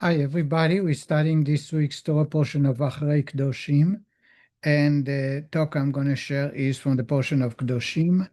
Hi, everybody. We're starting this week's Torah portion of Acharei-Kedoshim, and the talk I'm going to share is from the portion of Kedoshim,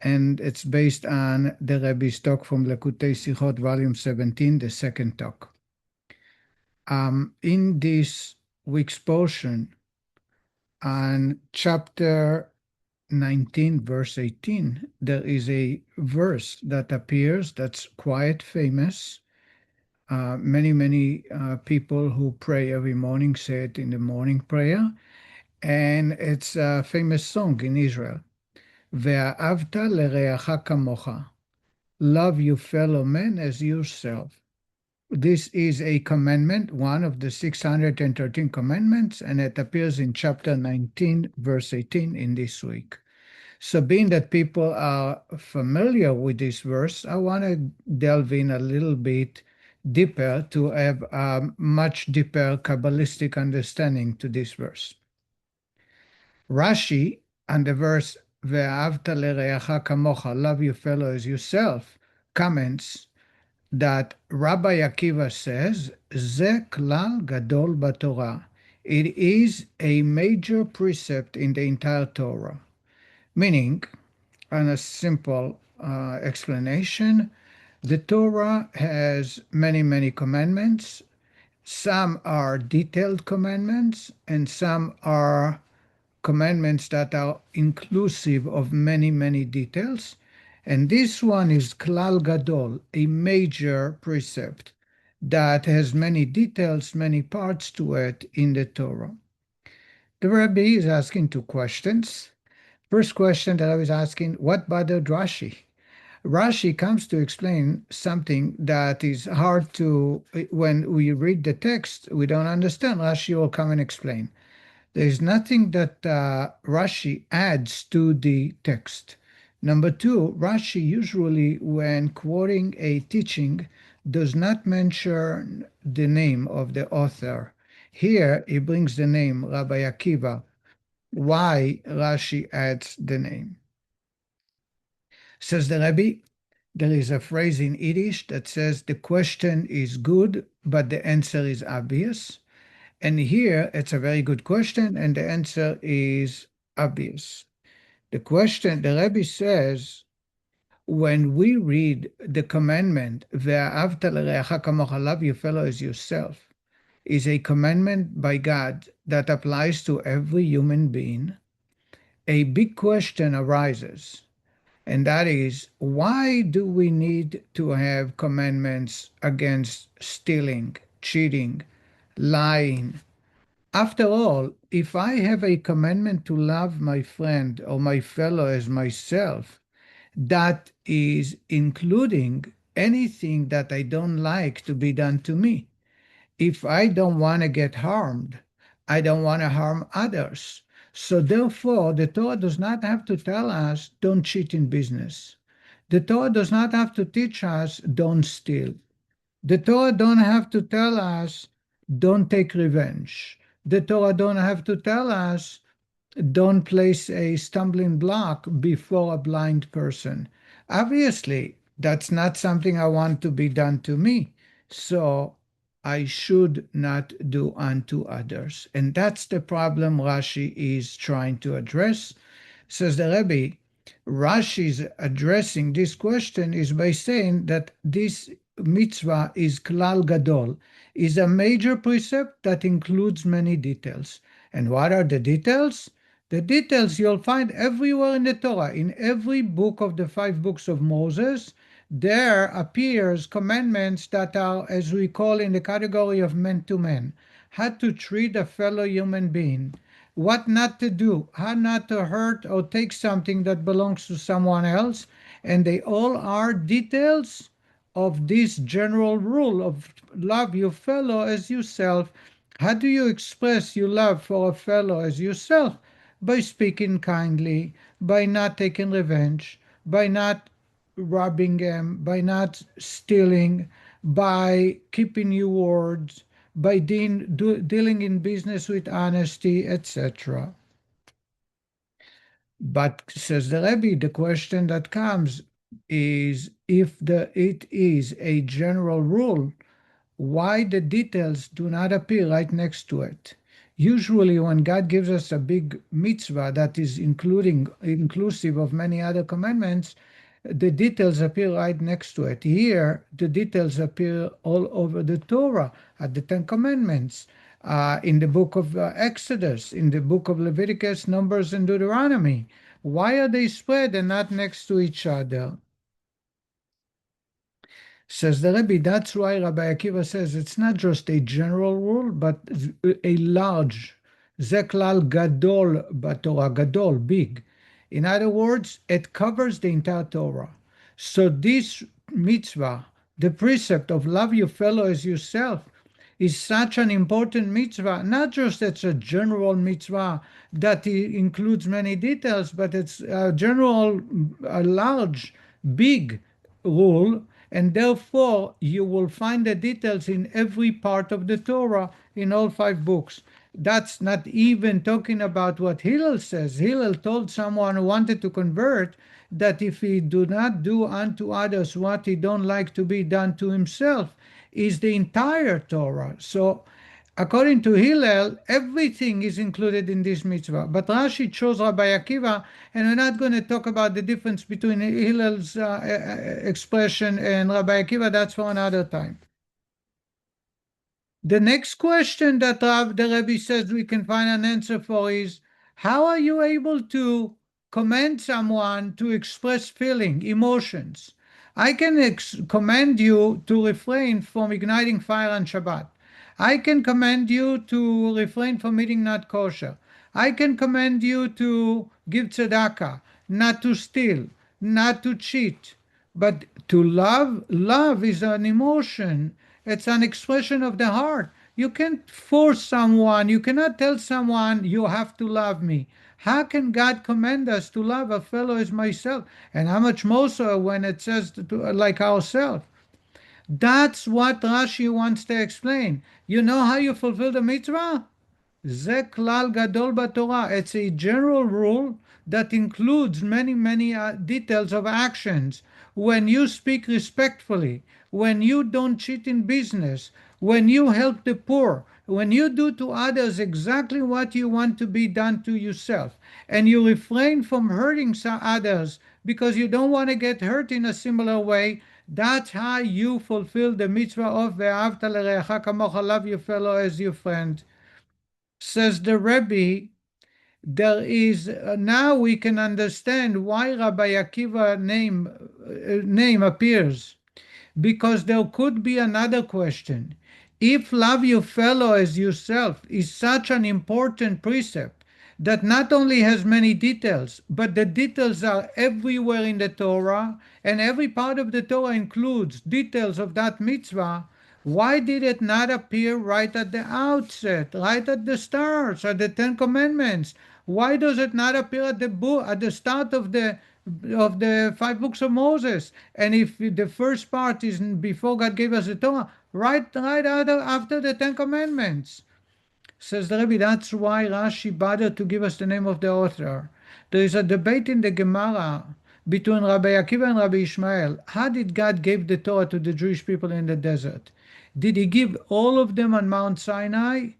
and it's based on the Rebbe's talk from Lekutei Sichot, Volume 17, the second talk. In this week's portion, on chapter 19, verse 18, there is a verse that appears that's quite famous. Many people who pray every morning say it in the morning prayer, and it's a famous song in Israel. Ve'ahavta l'reacha kamocha. Love your fellow man as yourself. This is a commandment, one of the 613 commandments, and it appears in chapter 19, verse 18 in this week. So being that people are familiar with this verse, I want to delve in a little bit deeper to have a much deeper Kabbalistic understanding to this verse. Rashi, on the verse, Ve'ahavta l'reacha kamocha, love your fellow as yourself, comments that Rabbi Akiva says, Ze klal gadol b'Torah. It is a major precept in the entire Torah. Meaning, on a simple explanation, the Torah has many commandments. Some are detailed commandments, and some are commandments that are inclusive of many details. And this one is Klal Gadol, a major precept that has many details, many parts to it in the Torah. The Rebbe is asking two questions. First question that I was asking, what bothered Rashi? Rashi comes to explain something that is hard to, when we read the text, we don't understand. Rashi will come and explain. There's nothing that Rashi adds to the text. Number two, Rashi usually, when quoting a teaching, does not mention the name of the author. Here, he brings the name Rabbi Akiva. Why Rashi adds the name? Says the Rebbe, there is a phrase in Yiddish that says the question is good, but the answer is obvious. And here it's a very good question, and the answer is obvious. The question, the Rebbe says, when we read the commandment, Ve'ahavta l'reacha kamocha, love your fellow as yourself, is a commandment by God that applies to every human being, a big question arises. And that is, why do we need to have commandments against stealing, cheating, lying? After all, if I have a commandment to love my friend or my fellow as myself, that is including anything that I don't like to be done to me. If I don't want to get harmed, I don't want to harm others. So therefore, the Torah does not have to tell us, don't cheat in business. The Torah does not have to teach us, don't steal. The Torah don't have to tell us, don't take revenge. The Torah don't have to tell us, don't place a stumbling block before a blind person. Obviously, that's not something I want to be done to me. So I should not do unto others. And that's the problem Rashi is trying to address. Says the Rebbe, Rashi's addressing this question is by saying that this mitzvah is klal gadol, is a major precept that includes many details. And what are the details? The details you'll find everywhere in the Torah. In every book of the 5 books of Moses, there appears commandments that are, as we call, in the category of man to man. How to treat a fellow human being, what not to do, how not to hurt or take something that belongs to someone else. And they all are details of this general rule of love your fellow as yourself. How do you express your love for a fellow as yourself? By speaking kindly, by not taking revenge, by not robbing them, by not stealing, by keeping your words, by dealing in business with honesty, etc. But, says the Rebbe, the question that comes is, if it is a general rule, why the details do not appear right next to it. Usually, when God gives us a big mitzvah that is inclusive of many other commandments, the details appear right next to it. Here, the details appear all over the Torah, at the Ten Commandments, in the book of Exodus, in the book of Leviticus, Numbers, and Deuteronomy. Why are they spread and not next to each other? Says the Rebbe, that's why Rabbi Akiva says it's not just a general rule, but a large, זה כלל גדול בתורה, גדול, big. In other words, it covers the entire Torah. So this mitzvah, the precept of love your fellow as yourself, is such an important mitzvah. Not just it's a general mitzvah that includes many details, but it's a general, a large, big rule, and therefore you will find the details in every part of the Torah in all 5 books. That's not even talking about what Hillel says. Hillel told someone who wanted to convert that if he do not do unto others what he don't like to be done to himself, is the entire Torah. So according to Hillel, everything is included in this mitzvah. But Rashi chose Rabbi Akiva, and we're not going to talk about the difference between Hillel's expression and Rabbi Akiva. That's for another time. The next question that the Rebbe says we can find an answer for is, how are you able to command someone to express feeling, emotions? I can command you to refrain from igniting fire on Shabbat. I can command you to refrain from eating not kosher. I can command you to give tzedakah, not to steal, not to cheat. But to love is an emotion. It's an expression of the heart. You can't force someone. You cannot tell someone, you have to love me. How can God command us to love a fellow as myself? And how much more so when it says like ourselves? That's what Rashi wants to explain. You know how you fulfill the mitzvah? זה כלל גדול בתורה. It's a general rule that includes many details of actions. When you speak respectfully, when you don't cheat in business, when you help the poor, when you do to others exactly what you want to be done to yourself, and you refrain from hurting others because you don't want to get hurt in a similar way, that's how you fulfill the mitzvah of ve'ahavta l'reacha kamocha, love your fellow as your friend. Says the Rebbe, there is now we can understand why Rabbi Akiva name appears, because there could be another question. If love your fellow as yourself is such an important precept that not only has many details, but the details are everywhere in the Torah, and every part of the Torah includes details of that mitzvah, why did it not appear right at the outset, right at the start, at the Ten Commandments? Why does it not appear at the start of the 5 books of Moses? And if the first part is before God gave us the Torah, right after the Ten Commandments. Says the Rebbe, that's why Rashi bothered to give us the name of the author. There is a debate in the Gemara between Rabbi Akiva and Rabbi Ishmael. How did God give the Torah to the Jewish people in the desert? Did he give all of them on Mount Sinai?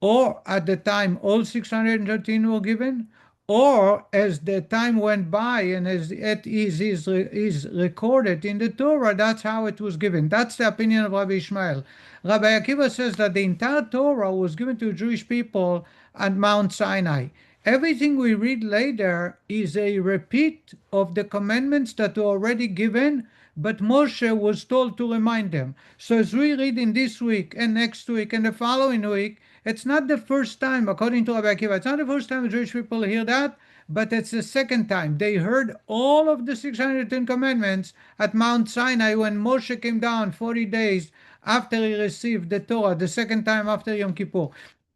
Or at the time all 613 were given? Or as the time went by and as it is recorded in the Torah, that's how it was given. That's the opinion of Rabbi Ishmael. Rabbi Akiva says that the entire Torah was given to Jewish people at Mount Sinai. Everything we read later is a repeat of the commandments that were already given, but Moshe was told to remind them. So as we read in this week and next week and the following week, it's not the first time, according to Rabbi Akiva, it's not the first time the Jewish people hear that, but it's the second time. They heard all of the 610 commandments at Mount Sinai when Moshe came down 40 days after he received the Torah, the second time after Yom Kippur.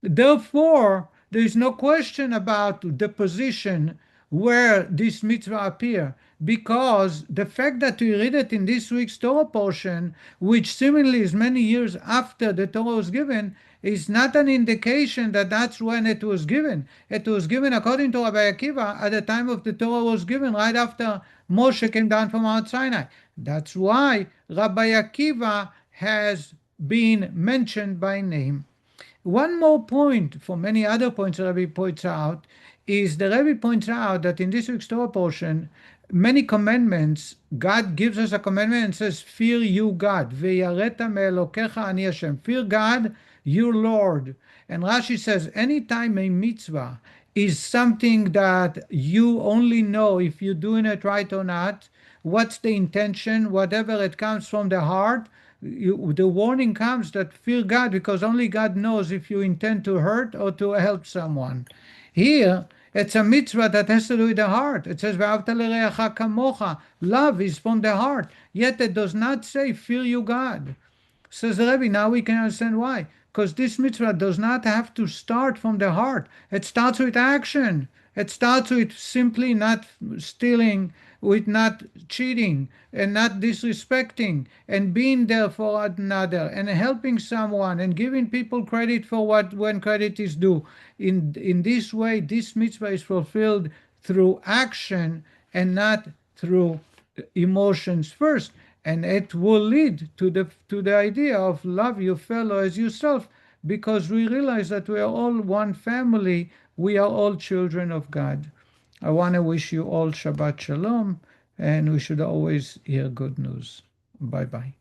Therefore, there is no question about the position where this mitzvah appear, because the fact that we read it in this week's Torah portion, which seemingly is many years after the Torah was given, is not an indication that that's when it was given. It was given, according to Rabbi Akiva, at the time of the Torah was given, right after Moshe came down from Mount Sinai. That's why Rabbi Akiva has being mentioned by name. One more point, for many other points the Rebbe points out, is the Rebbe points out that in this week's Torah portion, many commandments, God gives us a commandment and says, fear you God. Ve'yareta me'elokecha ani Hashem. Fear God, your Lord. And Rashi says, anytime a mitzvah is something that you only know if you're doing it right or not, what's the intention, whatever it comes from the heart, the warning comes that fear God, because only God knows if you intend to hurt or to help someone. Here, it's a mitzvah that has to do with the heart. It says, "Ve'ahavta l'reacha kamocha." Love is from the heart. Yet it does not say, fear you God. Says the Rebbe, now we can understand why. Because this mitzvah does not have to start from the heart. It starts with action. It starts with simply not stealing, with not cheating, and not disrespecting, and being there for another, and helping someone, and giving people credit for what when credit is due. In this way, this mitzvah is fulfilled through action and not through emotions first, and it will lead to the idea of love your fellow as yourself, because we realize that we are all one family. We are all children of God. I want to wish you all Shabbat Shalom, and we should always hear good news. Bye bye.